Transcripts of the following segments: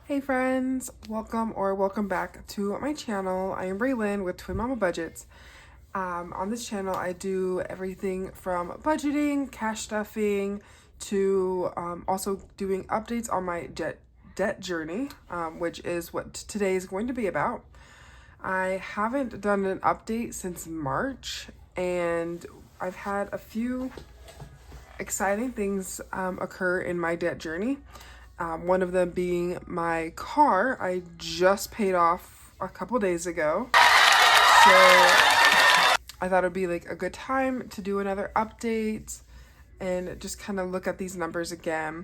Hey friends, welcome back to my channel. I am Braylon with Twin Mama Budgets. On this channel, I do everything from budgeting, cash stuffing, to also doing updates on my debt journey, which is what today is going to be about. I haven't done an update since March, and I've had a few exciting things occur in my debt journey. One of them being my car. I just paid off a couple days ago. So I thought it would be like a good time to do another update and just kind of look at these numbers again.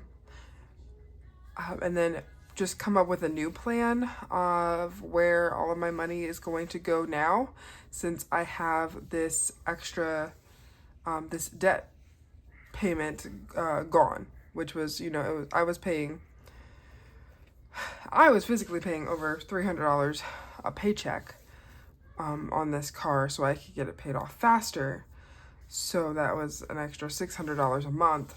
And then just come up with a new plan of where all of my money is going to go now, since I have this extra, this debt payment gone, which was, I was physically paying over $300 a paycheck on this car so I could get it paid off faster. So that was an extra $600 a month.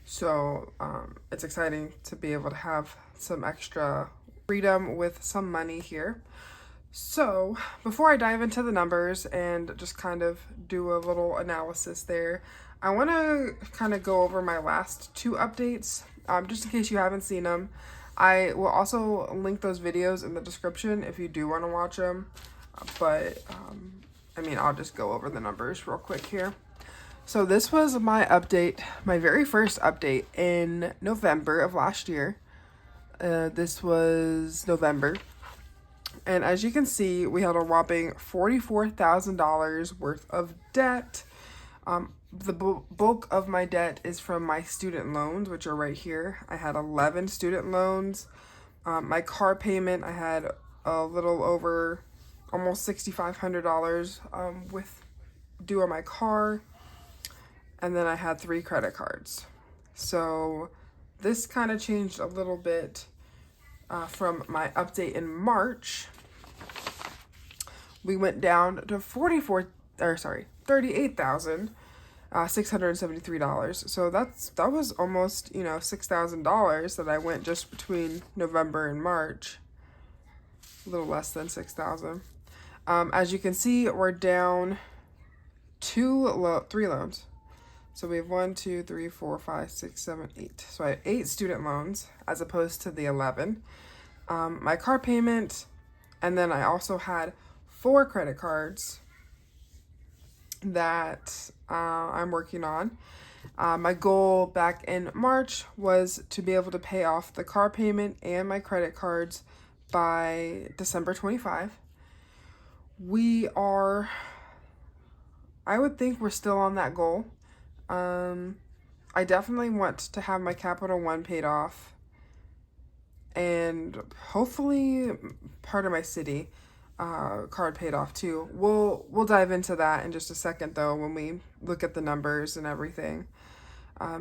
So it's exciting to be able to have some extra freedom with some money here. So before I dive into the numbers and just kind of do a little analysis there, I want to kind of go over my last two updates, just in case you haven't seen them. I will also link those videos in the description if you do want to watch them. But, I'll just go over the numbers real quick here. So this was my update, my very first update in November of last year. This was November. And as you can see, we had a whopping $44,000 worth of debt. The bulk of my debt is from my student loans, which are right here. I had 11 student loans. My car payment, I had a little over almost $6,500 with due on my car. And then I had 3 credit cards. So this kind of changed a little bit from my update in March. We went down to $38,673. So that was almost, $6,000 that I went just between November and March. A little less than 6,000. As you can see, we're down 3 loans. So we have 1, 2, 3, 4, 5, 6, 7, 8. So I have 8 student loans as opposed to the 11. My car payment, and then I also had 4 credit cards that I'm working on. My goal back in March was to be able to pay off the car payment and my credit cards by December 25. I would think we're still on that goal. I definitely want to have my Capital One paid off, and hopefully part of my city card paid off too. We'll dive into that in just a second though when we look at the numbers and everything.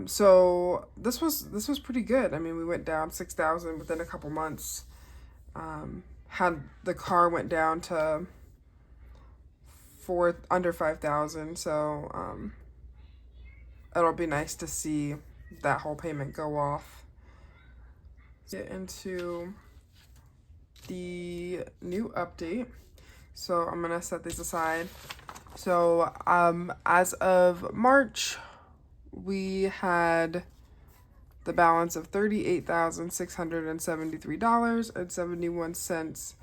So this was pretty good. We went down 6,000 within a couple months. Had the car went down to under 5,000. So it'll be nice to see that whole payment go off. Get into the new update. So I'm gonna set these aside. So as of March, we had the balance of $38,673.71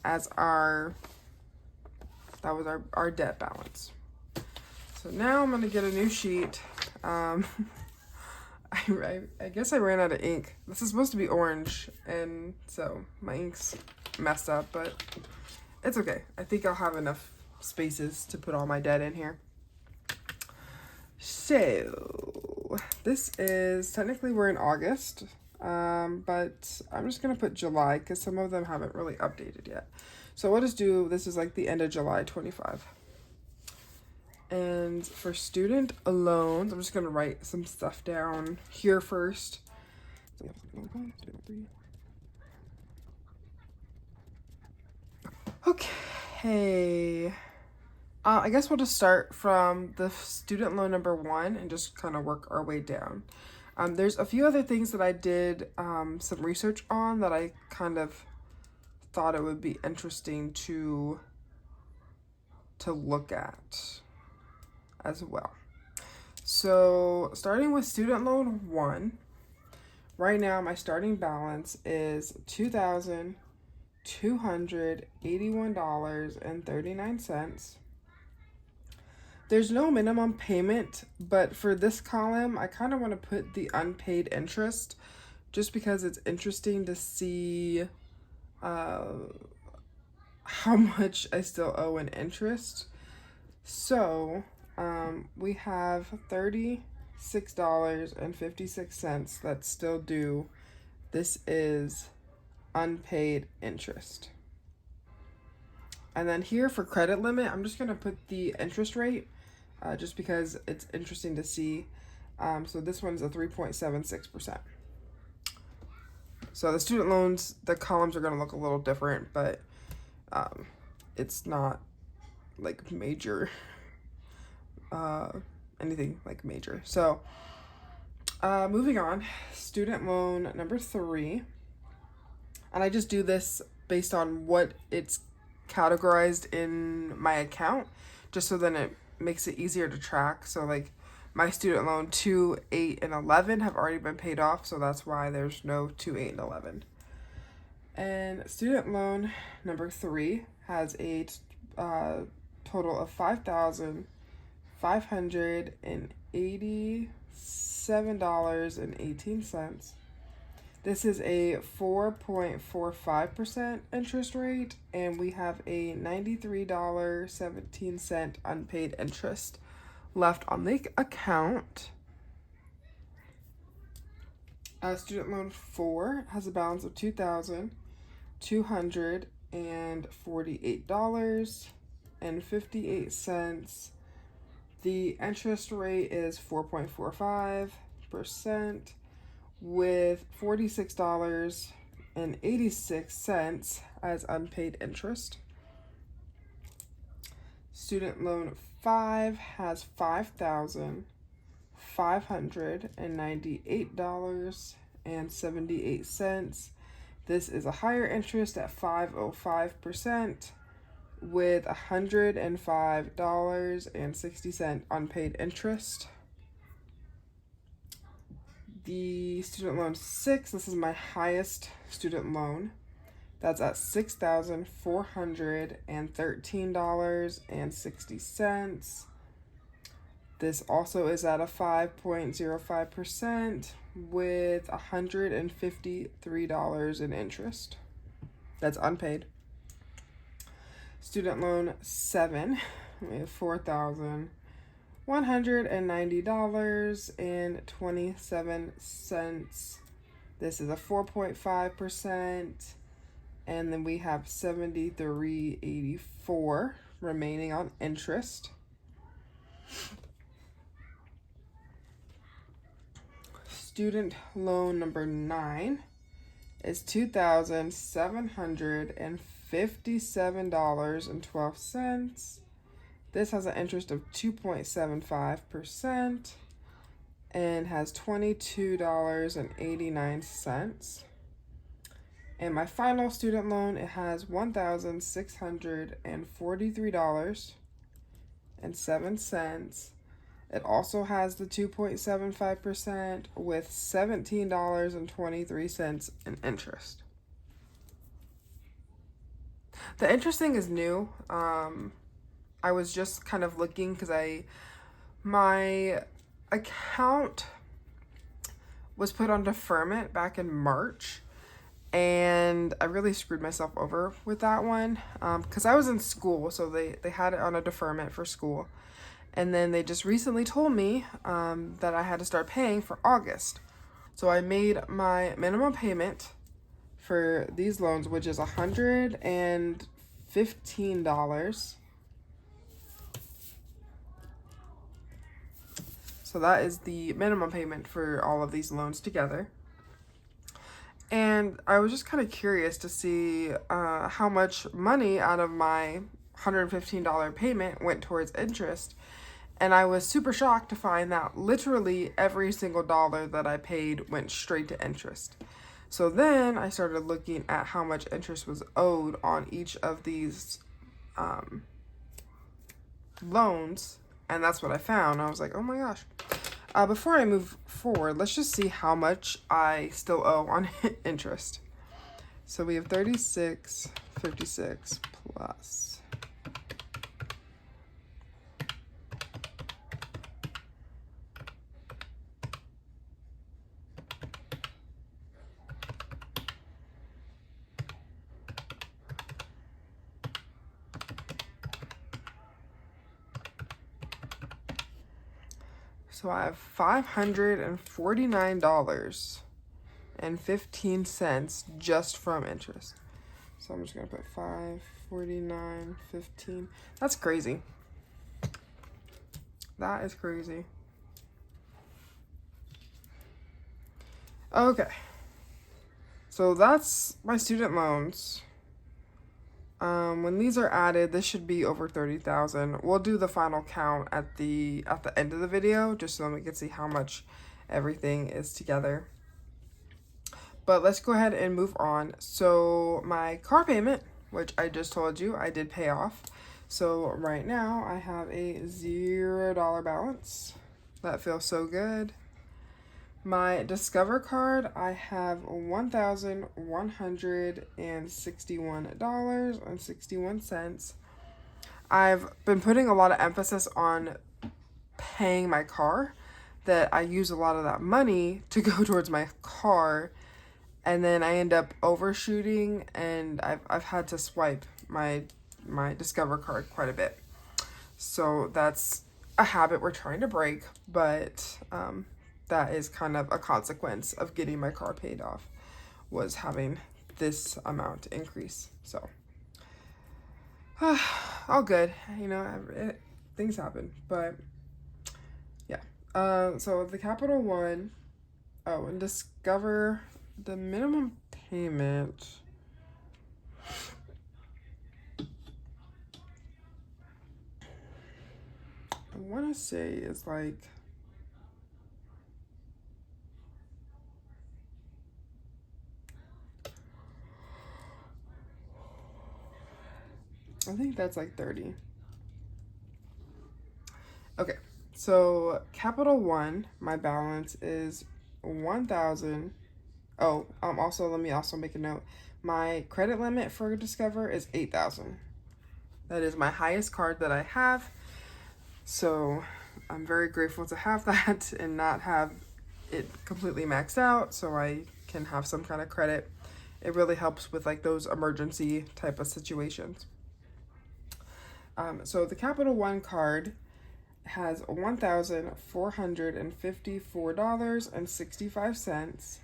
as our debt balance. So now I'm gonna get a new sheet. I guess I ran out of ink. This is supposed to be orange, and so my ink's messed up, but it's okay. I think I'll have enough spaces to put all my debt in here. So this is, technically we're in August, but I'm just gonna put July because some of them haven't really updated yet. So we'll just do, this is like the end of July 25. And for student loans, I'm just going to write some stuff down here first. Okay. I guess we'll just start from the student loan number 1 and just kind of work our way down. There's a few other things that I did some research on that I kind of thought it would be interesting to look at as well. So starting with student loan 1, right now my starting balance is $2,281.39. There's no minimum payment, but for this column, I kind of want to put the unpaid interest just because it's interesting to see how much I still owe in interest. So we have $36.56 that's still due. This is unpaid interest. And then here for credit limit, I'm just going to put the interest rate just because it's interesting to see. So this one's a 3.76%. So the student loans, the columns are going to look a little different, but it's not like major, anything like major. So moving on, student loan number 3. And I just do this based on what it's categorized in my account, just so then it makes it easier to track. So like my student loan 2, 8, and 11 have already been paid off, so that's why there's no 2, 8, and 11. And student loan number 3 has a total of $5,587.18. This is a 4.45% interest rate, and we have a $93.17 unpaid interest left on the account. Student loan 4 has a balance of $2,248.58. The interest rate is 4.45%. with $46.86 as unpaid interest. Student loan 5 has $5,598.78. This is a higher interest at 5.05% with $105.60 unpaid interest. The student loan 6, this is my highest student loan. That's at $6,413.60. This also is at a 5.05% with $153 in interest. That's unpaid. Student loan 7, we have $4,190.27. This is a 4.5%, and then we have $73.84 remaining on interest. Student loan number 9 is $2,757.12. This has an interest of 2.75% and has $22.89. And my final student loan, it has $1,643.07. It also has the 2.75% with $17.23 in interest. The interest thing is new. I was just kind of looking because my account was put on deferment back in March, and I really screwed myself over with that one because I was in school, so they had it on a deferment for school, and then they just recently told me that I had to start paying for August. So I made my minimum payment for these loans, which is $115. So that is the minimum payment for all of these loans together. And I was just kind of curious to see how much money out of my $115 payment went towards interest. And I was super shocked to find that literally every single dollar that I paid went straight to interest. So then I started looking at how much interest was owed on each of these loans, and that's what I found. I was like, oh my gosh. Before I move forward, let's just see how much I still owe on interest. So we have 36.56 plus. So I have $549.15 just from interest. So I'm just gonna put 549.15. That's crazy. That is crazy. Okay. So that's my student loans. When these are added, this should be over 30,000. We'll do the final count at the end of the video, just so we can see how much everything is together. But let's go ahead and move on. So my car payment, which I just told you I did pay off. So right now I have a $0 balance. That feels so good. My Discover card, I have $1,161.61. I've been putting a lot of emphasis on paying my car, that I use a lot of that money to go towards my car, and then I end up overshooting, and I've had to swipe my Discover card quite a bit. So that's a habit we're trying to break, but that is kind of a consequence of getting my car paid off, was having this amount increase. So all good, you know, things happen, but yeah. So the Capital One, and Discover, the minimum payment, I want to say is like, I think that's like 30. Okay, so Capital One, my balance is 1,000. Oh, also, let me also make a note. My credit limit for Discover is 8,000. That is my highest card that I have. So I'm very grateful to have that and not have it completely maxed out, so I can have some kind of credit. It really helps with like those emergency type of situations. So the Capital One card has $1,454.65.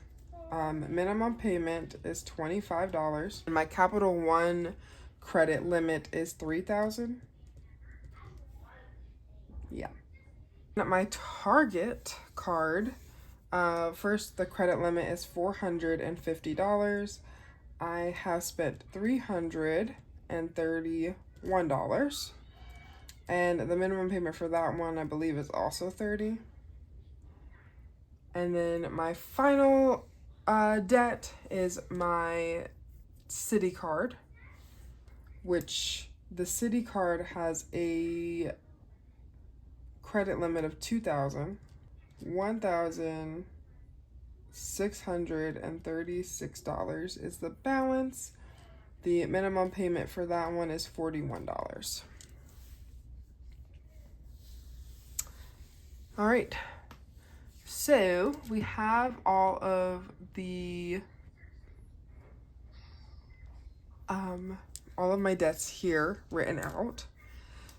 Minimum payment is $25. And my Capital One credit limit is $3,000. Yeah. My Target card, first the credit limit is $450. I have spent $331. And the minimum payment for that one, I believe, is also $30. And then my final debt is my Citi card, which the Citi card has a credit limit of $2,000. $1,636 is the balance. The minimum payment for that one is $41. All right, so we have all of my debts here written out.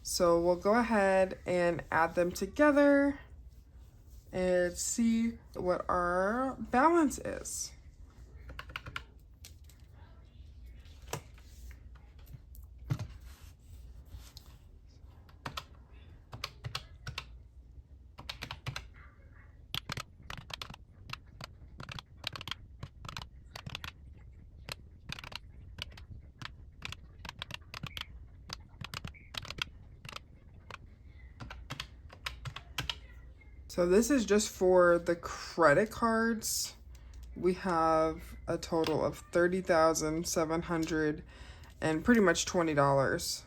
So we'll go ahead and add them together and see what our balance is. So this is just for the credit cards. We have a total of $30,700 and pretty much $20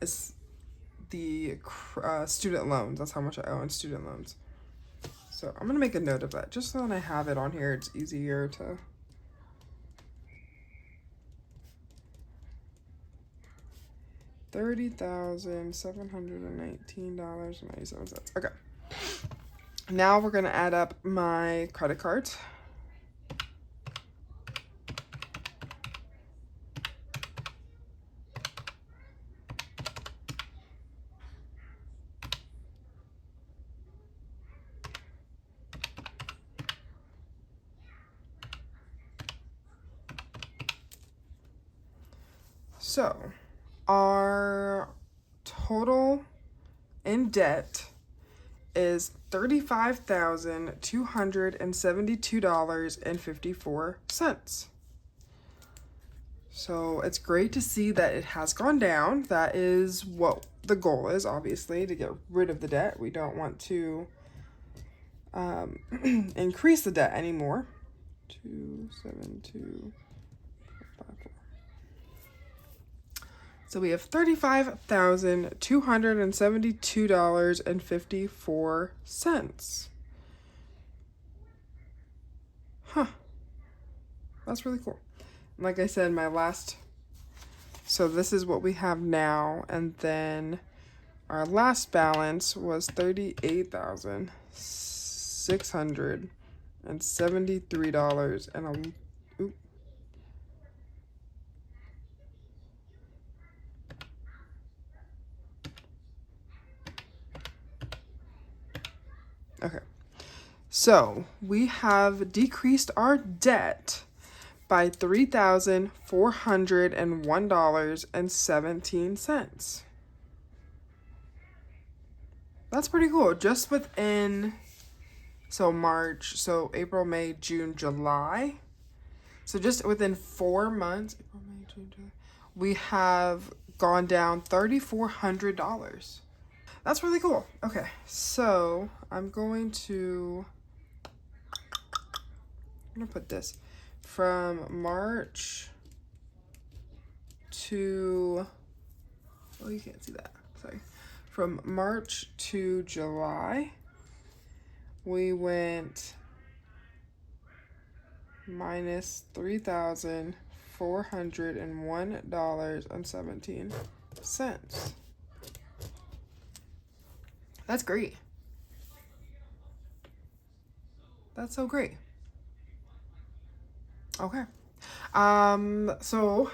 is the student loans. That's how much I owe in student loans. So I'm gonna make a note of that just so that I have it on here. It's easier to. $30,719.97. Okay. Now we're gonna add up my credit cards. So our total in debt is $35,272.54. So it's great to see that it has gone down. That is what the goal is, obviously, to get rid of the debt. We don't want to increase the debt anymore. 272. So we have $35,272.54. Huh. That's really cool. Like I said, so this is what we have now, and then our last balance was $38,673 and okay. So we have decreased our debt by $3,401.17. That's pretty cool. Just within, so April, May, June, July. So just within 4 months, April, May, June, July, we have gone down $3,400. That's really cool. Okay, so I'm gonna put this from March to, oh, you can't see that, sorry. From March to July, we went minus $3,401.17. That's great. That's so great. Okay. So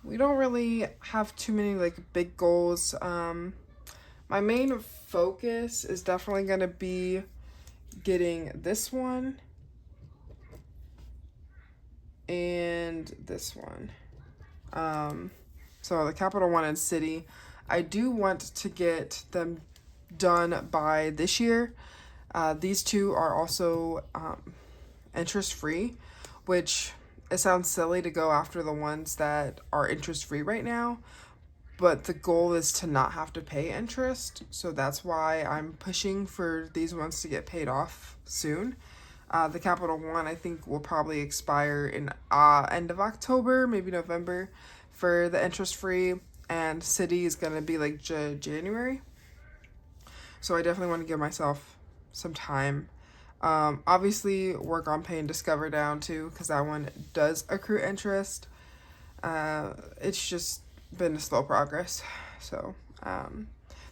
we don't really have too many like big goals. My main focus is definitely going to be getting this one and this one. So the Capital One and City, I do want to get them done by this year. These two are also interest free, which it sounds silly to go after the ones that are interest free right now, but the goal is to not have to pay interest. So that's why I'm pushing for these ones to get paid off soon. The Capital One, I think, will probably expire in end of October, maybe November for the interest free, and City is going to be like January. So I definitely want to give myself some time. Obviously work on paying Discover down too, because that one does accrue interest. It's just been a slow progress. So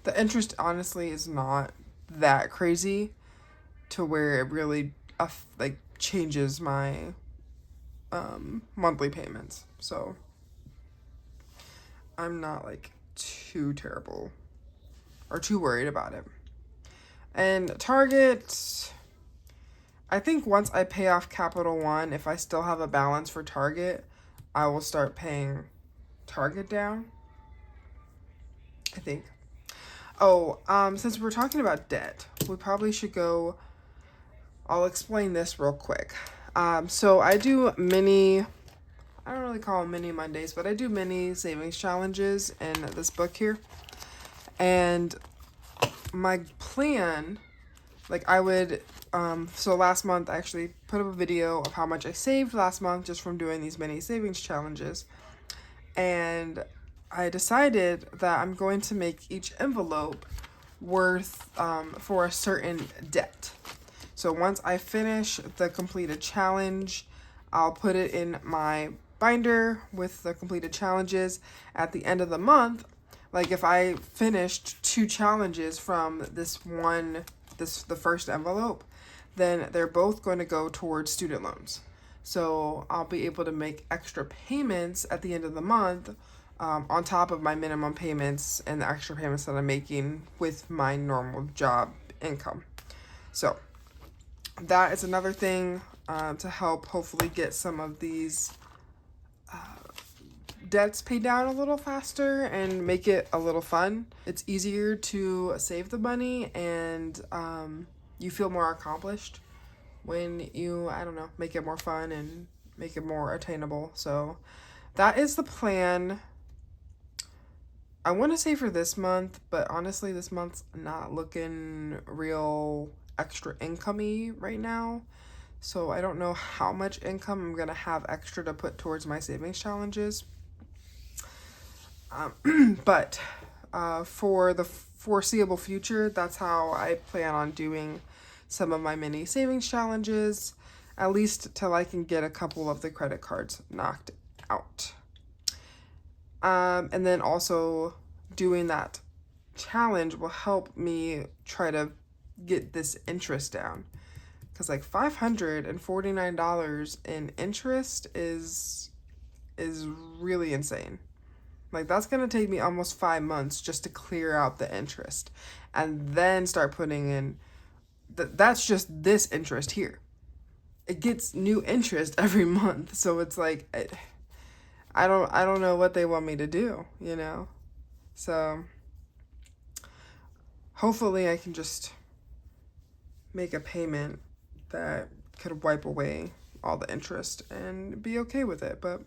the interest honestly is not that crazy to where it really like changes my monthly payments. So I'm not like too terrible or too worried about it. And Target, I think once I pay off Capital One, if I still have a balance for Target, I will start paying Target down, I think. Oh, since we're talking about debt, we probably should go, I'll explain this real quick. So I do I don't really call them mini Mondays, but I do mini savings challenges in this book here. And my plan, like I would, so last month I actually put up a video of how much I saved last month just from doing these mini savings challenges. And I decided that I'm going to make each envelope worth for a certain debt. So once I finish the completed challenge, I'll put it in my binder with the completed challenges at the end of the month. Like if I finished 2 challenges from the first envelope, then they're both going to go towards student loans. So I'll be able to make extra payments at the end of the month on top of my minimum payments and the extra payments that I'm making with my normal job income. So that is another thing to help hopefully get some of these debts paid down a little faster and make it a little fun. It's easier to save the money, and you feel more accomplished when you, I don't know, make it more fun and make it more attainable. So that is the plan. I want to say for this month, but honestly, this month's not looking real extra income-y right now. So I don't know how much income I'm going to have extra to put towards my savings challenges. But for the foreseeable future, that's how I plan on doing some of my mini savings challenges, at least till I can get a couple of the credit cards knocked out. And then also doing that challenge will help me try to get this interest down. Because like $549 in interest is really insane. Like that's going to take me almost 5 months just to clear out the interest and then start putting in, that's just this interest here. It gets new interest every month. So it's like, I don't know what they want me to do, you know? So hopefully I can just make a payment that could wipe away all the interest and be okay with it. But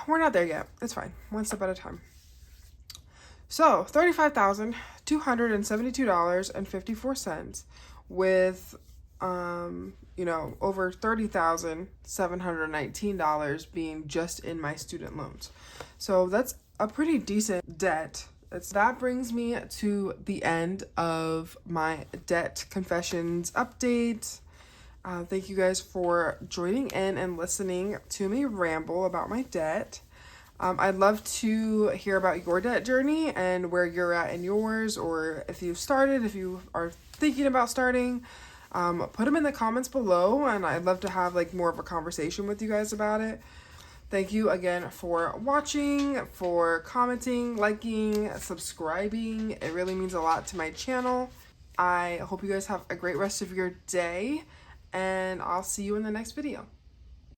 we're not there yet. It's fine. One step at a time. So $35,272.54 with, over $30,719 being just in my student loans. So that's a pretty decent debt. That brings me to the end of my debt confessions update. Thank you guys for joining in and listening to me ramble about my debt. I'd love to hear about your debt journey and where you're at in yours, or if you've started, if you are thinking about starting, put them in the comments below, and I'd love to have like more of a conversation with you guys about it. Thank you again for watching, for commenting, liking, subscribing. It really means a lot to my channel. I hope you guys have a great rest of your day, and I'll see you in the next video.